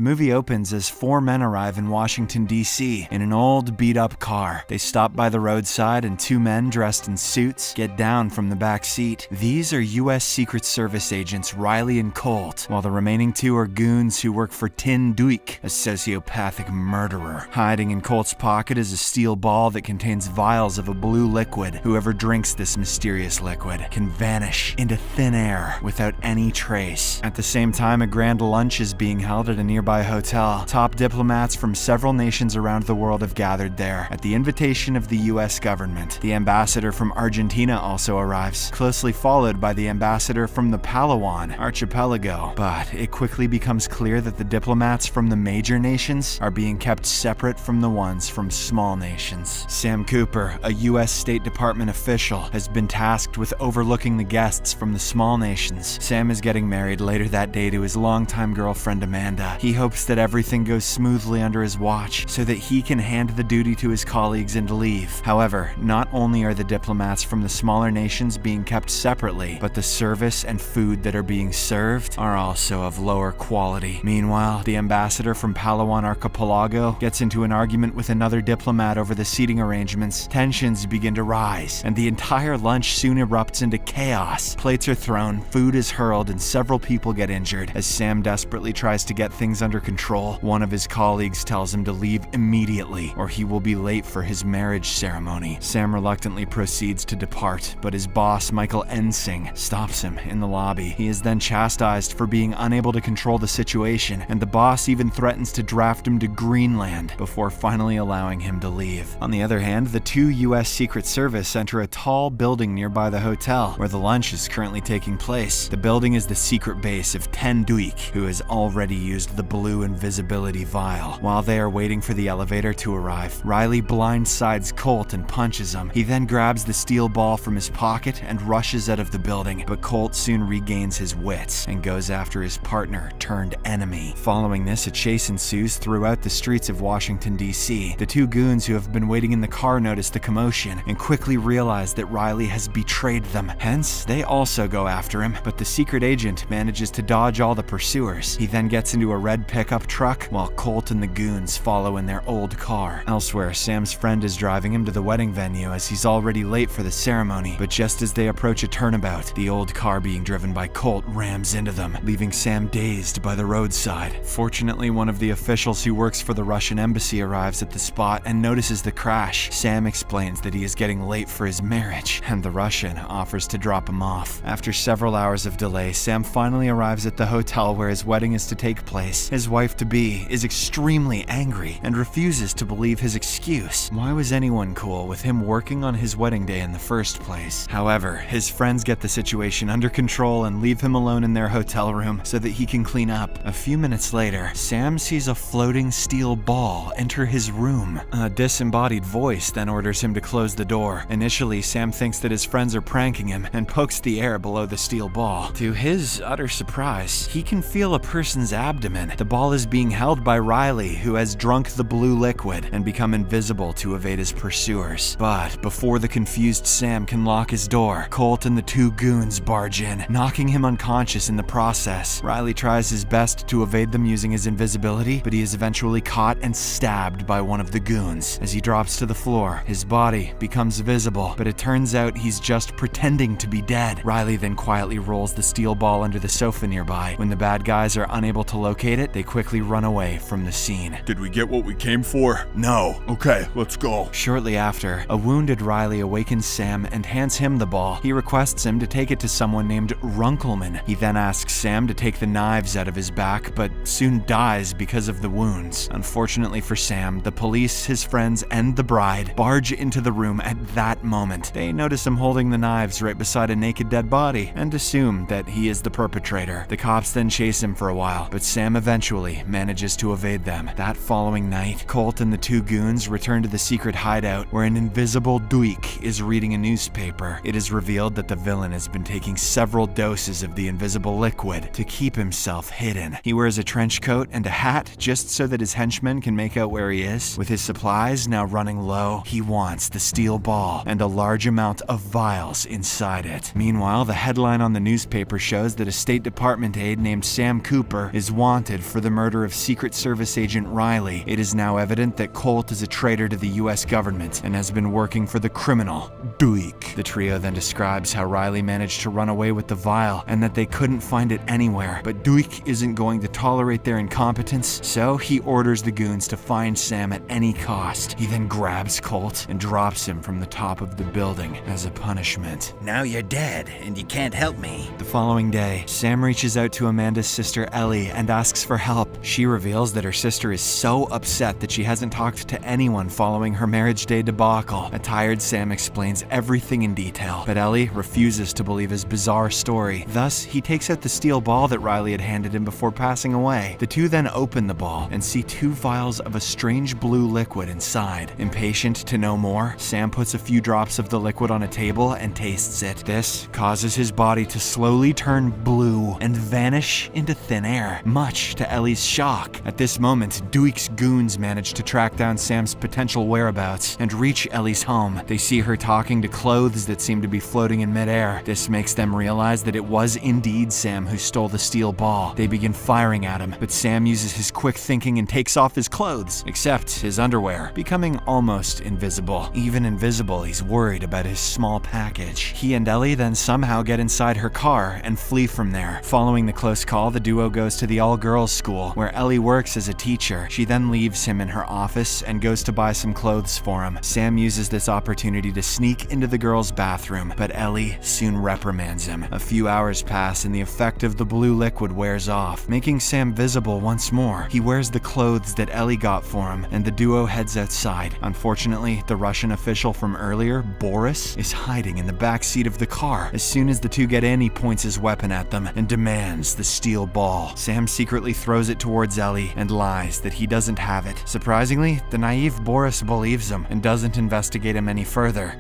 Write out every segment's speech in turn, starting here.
The movie opens as 4 men arrive in Washington, D.C. in an old, beat-up car. They stop by the roadside and 2 men dressed in suits get down from the back seat. These are U.S. Secret Service agents Riley and Colt, while the remaining 2 are goons who work for Tin Duik, a sociopathic murderer. Hiding in Colt's pocket is a steel ball that contains vials of a blue liquid. Whoever drinks this mysterious liquid can vanish into thin air without any trace. At the same time, a grand lunch is being held at a nearby hotel. Top diplomats from several nations around the world have gathered there at the invitation of the U.S. government. The ambassador from Argentina also arrives, closely followed by the ambassador from the Palawan archipelago. But it quickly becomes clear that the diplomats from the major nations are being kept separate from the ones from small nations. Sam Cooper, a U.S. State Department official, has been tasked with overlooking the guests from the small nations. Sam is getting married later that day to his longtime girlfriend Amanda. He hopes that everything goes smoothly under his watch so that he can hand the duty to his colleagues and leave. However, not only are the diplomats from the smaller nations being kept separately, but the service and food that are being served are also of lower quality. Meanwhile, the ambassador from Palawan archipelago gets into an argument with another diplomat over the seating arrangements. Tensions begin to rise, and the entire lunch soon erupts into chaos. Plates are thrown, food is hurled, and several people get injured. As Sam desperately tries to get things under control, one of his colleagues tells him to leave immediately or he will be late for his marriage ceremony. Sam reluctantly proceeds to depart, but his boss, Michael Ensing, stops him in the lobby. He is then chastised for being unable to control the situation, and the boss even threatens to draft him to Greenland before finally allowing him to leave. On the other hand, the 2 U.S. Secret Service enter a tall building nearby the hotel where the lunch is currently taking place. The building is the secret base of Tin Duik, who has already used the blue invisibility vial. While they are waiting for the elevator to arrive, Riley blindsides Colt and punches him. He then grabs the steel ball from his pocket and rushes out of the building, but Colt soon regains his wits and goes after his partner turned enemy. Following this, a chase ensues throughout the streets of Washington, D.C. The 2 goons who have been waiting in the car notice the commotion and quickly realize that Riley has betrayed them. Hence, they also go after him, but the secret agent manages to dodge all the pursuers. He then gets into a red pickup truck while Colt and the goons follow in their old car. Elsewhere, Sam's friend is driving him to the wedding venue as he's already late for the ceremony, but just as they approach a turnabout, the old car being driven by Colt rams into them, leaving Sam dazed by the roadside. Fortunately, one of the officials who works for the Russian embassy arrives at the spot and notices the crash. Sam explains that he is getting late for his marriage, and the Russian offers to drop him off. After several hours of delay, Sam finally arrives at the hotel where his wedding is to take place. His wife-to-be is extremely angry and refuses to believe his excuse. Why was anyone cool with him working on his wedding day in the first place? However, his friends get the situation under control and leave him alone in their hotel room so that he can clean up. A few minutes later, Sam sees a floating steel ball enter his room. A disembodied voice then orders him to close the door. Initially, Sam thinks that his friends are pranking him and pokes the air below the steel ball. To his utter surprise, he can feel a person's abdomen. The ball is being held by Riley, who has drunk the blue liquid and become invisible to evade his pursuers. But before the confused Sam can lock his door, Colt and the 2 goons barge in, knocking him unconscious in the process. Riley tries his best to evade them using his invisibility, but he is eventually caught and stabbed by one of the goons. As he drops to the floor, his body becomes visible, but it turns out he's just pretending to be dead. Riley then quietly rolls the steel ball under the sofa nearby. When the bad guys are unable to locate it, they quickly run away from the scene. Did we get what we came for? No. Okay, let's go. Shortly after, a wounded Riley awakens Sam and hands him the ball. He requests him to take it to someone named Runkleman. He then asks Sam to take the knives out of his back, but soon dies because of the wounds. Unfortunately for Sam, the police, his friends, and the bride barge into the room at that moment. They notice him holding the knives right beside a naked dead body and assume that he is the perpetrator. The cops then chase him for a while, but Sam eventually manages to evade them. That following night, Colt and the 2 goons return to the secret hideout where an invisible Duik is reading a newspaper. It is revealed that the villain has been taking several doses of the invisible liquid to keep himself hidden. He wears a trench coat and a hat just so that his henchmen can make out where he is. With his supplies now running low, he wants the steel ball and a large amount of vials inside it. Meanwhile, the headline on the newspaper shows that a State Department aide named Sam Cooper is wanted for the murder of Secret Service agent Riley, it is now evident that Colt is a traitor to the US government and has been working for the criminal, Duik. The trio then describes how Riley managed to run away with the vial and that they couldn't find it anywhere, but Duik isn't going to tolerate their incompetence, so he orders the goons to find Sam at any cost. He then grabs Colt and drops him from the top of the building as a punishment. Now you're dead, and you can't help me. The following day, Sam reaches out to Amanda's sister Ellie and asks for help. She reveals that her sister is so upset that she hasn't talked to anyone following her marriage day debacle. A tired Sam explains everything in detail, but Ellie refuses to believe his bizarre story. Thus, he takes out the steel ball that Riley had handed him before passing away. The two then open the ball and see 2 vials of a strange blue liquid inside. Impatient to know more, Sam puts a few drops of the liquid on a table and tastes it. This causes his body to slowly turn blue and vanish into thin air, much to Ellie's shock. At this moment, Duik's goons manage to track down Sam's potential whereabouts and reach Ellie's home. They see her talking to clothes that seem to be floating in midair. This makes them realize that it was indeed Sam who stole the steel ball. They begin firing at him, but Sam uses his quick thinking and takes off his clothes, except his underwear, becoming almost invisible. Even invisible, he's worried about his small package. He and Ellie then somehow get inside her car and flee from there. Following the close call, the duo goes to the all-girls school, where Ellie works as a teacher. She then leaves him in her office and goes to buy some clothes for him. Sam uses this opportunity to sneak into the girls' bathroom, but Ellie soon reprimands him. A few hours pass and the effect of the blue liquid wears off, making Sam visible once more. He wears the clothes that Ellie got for him, and the duo heads outside. Unfortunately, the Russian official from earlier, Boris, is hiding in the back seat of the car. As soon as the two get in, he points his weapon at them and demands the steel ball. Sam secretly throws it towards Ellie and lies that he doesn't have it. Surprisingly, the naive Boris believes him and doesn't investigate him any further.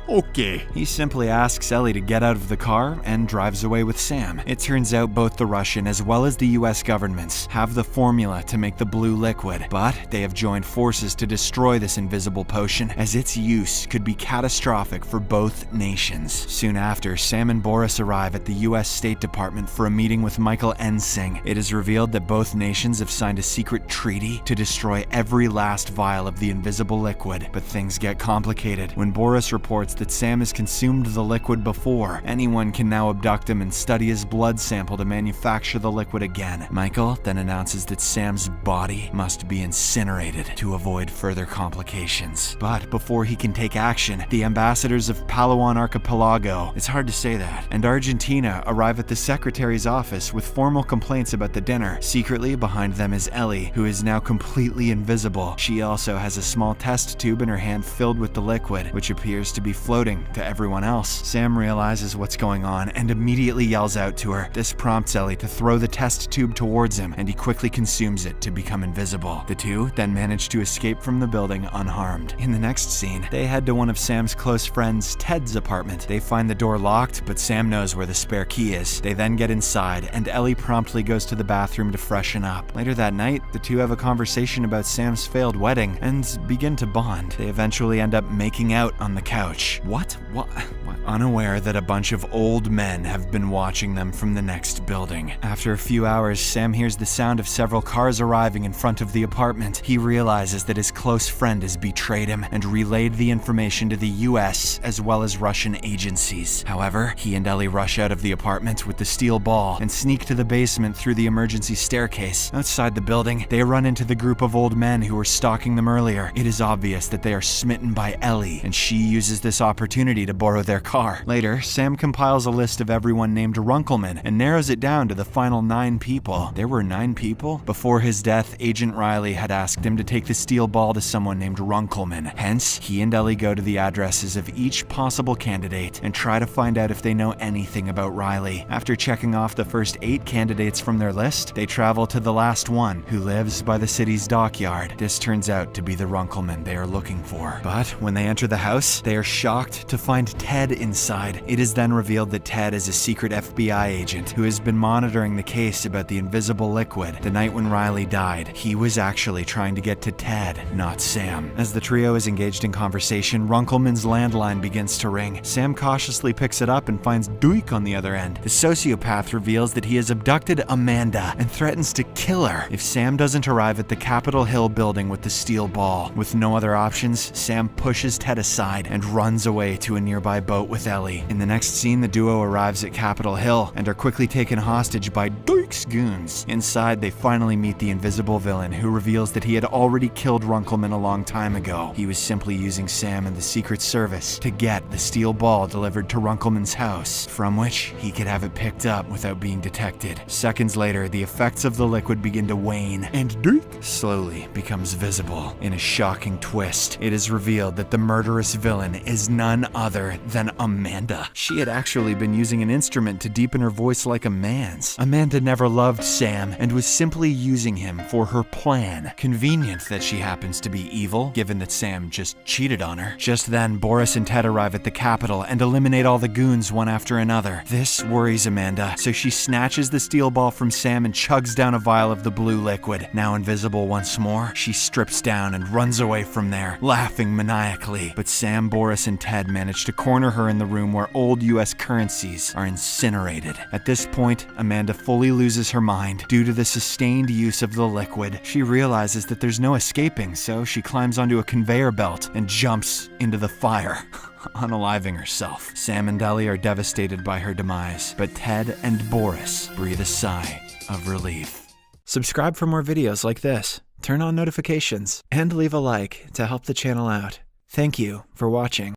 Okay. He simply asks Ellie to get out of the car and drives away with Sam. It turns out both the Russian as well as the US governments have the formula to make the blue liquid, but they have joined forces to destroy this invisible potion, as its use could be catastrophic for both nations. Soon after, Sam and Boris arrive at the US State Department for a meeting with Michael Ensing. It is revealed that both nations have signed a secret treaty to destroy every last vial of the invisible liquid, but things get complicated when Boris reports that Sam has consumed the liquid before. Anyone can now abduct him and study his blood sample to manufacture the liquid again. Michael then announces that Sam's body must be incinerated to avoid further complications. But before he can take action, the ambassadors of Palawan Archipelago, it's hard to say that, and Argentina arrive at the secretary's office with formal complaints about the dinner. Secretly behind them is Ellie, who is now completely invisible. She also has a small test tube in her hand filled with the liquid, which appears to be floating to everyone else. Sam realizes what's going on and immediately yells out to her. This prompts Ellie to throw the test tube towards him, and he quickly consumes it to become invisible. The two then manage to escape from the building unharmed. In the next scene, they head to one of Sam's close friends, Ted's apartment. They find the door locked, but Sam knows where the spare key is. They then get inside, and Ellie promptly goes to the bathroom to freshen up. Later that night, the two have a conversation about Sam's failed wedding and begin to bond. They eventually end up making out on the couch. What? Unaware that a bunch of old men have been watching them from the next building. After a few hours, Sam hears the sound of several cars arriving in front of the apartment. He realizes that his close friend has betrayed him and relayed the information to the US as well as Russian agencies. However, he and Ellie rush out of the apartment with the steel ball and sneak to the basement through the emergency staircase. Outside the building, they run into the group of old men who were stalking them earlier. It is obvious that they are smitten by Ellie, and she uses this opportunity to borrow their car. Later, Sam compiles a list of everyone named Runkleman and narrows it down to the final 9 people. There were 9 people? Before his death, Agent Riley had asked him to take the steel ball to someone named Runkleman. Hence, he and Ellie go to the addresses of each possible candidate and try to find out if they know anything about Riley. After checking off the first 8 candidates from their list, they travel to the last one, who lives by the city's dockyard. This turns out to be the Runkleman they are looking for. But when they enter the house, they are shocked to find Ted inside. It is then revealed that Ted is a secret FBI agent who has been monitoring the case about the invisible liquid. The night when Riley died, he was actually trying to get to Ted, not Sam. As the trio is engaged in conversation, Runkleman's landline begins to ring. Sam cautiously picks it up and finds Duke on the other end. The sociopath reveals that he has abducted Amanda and threatens to kill her if Sam doesn't arrive at the Capitol Hill building with the steel ball. With no other options, Sam pushes Ted aside and runs away to a nearby boat with Ellie. In the next scene, the duo arrives at Capitol Hill and are quickly taken hostage by Duke's goons. Inside, they finally meet the invisible villain, who reveals that he had already killed Runkleman a long time ago. He was simply using Sam and the Secret Service to get the steel ball delivered to Runkleman's house, from which he could have it picked up without being detected. Seconds later, the effects of the liquid begin to wane, and Duke slowly becomes visible. In a shocking twist, it is revealed that the murderous villain is none other than Amanda. She had actually been using an instrument to deepen her voice like a man's. Amanda never loved Sam and was simply using him for her plan. Convenient that she happens to be evil, given that Sam just cheated on her. Just then, Boris and Ted arrive at the Capitol and eliminate all the goons one after another. This worries Amanda, so she snatches the steel ball from Sam and chugs down a vial of the blue liquid. Now invisible once more, she strips down and runs away from there, laughing maniacally. But Sam, Boris, and Ted manage to corner her in the room where old US currencies are incinerated. At this point, Amanda fully loses her mind due to the sustained use of the liquid. She realizes that there's no escaping, so she climbs onto a conveyor belt and jumps into the fire, unaliving herself. Sam and Ellie are devastated by her demise, but Ted and Boris breathe a sigh of relief. Subscribe for more videos like this, turn on notifications, and leave a like to help the channel out. Thank you for watching.